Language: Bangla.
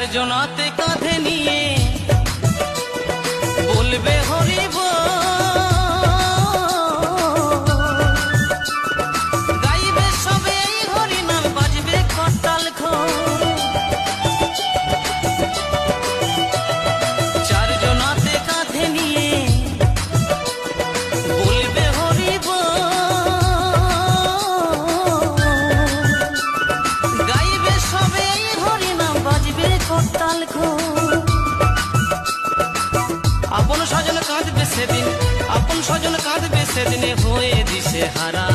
চারজনাতে কাঁধে নিয়ে বলবে হরি বল, গাইবে সবে এই হরি নাম, বাজবে করতাল খোল। চারজনাতে কাঁধে নিয়ে বলবে হরি বল, গাইবে সবে এই হরি নাম, বাজবে করতাল খোল। আপন স্বজন কাঁদবে সেদিন, আপন স্বজন কাঁদবে সেদিনে হয়ে দিশে হারা।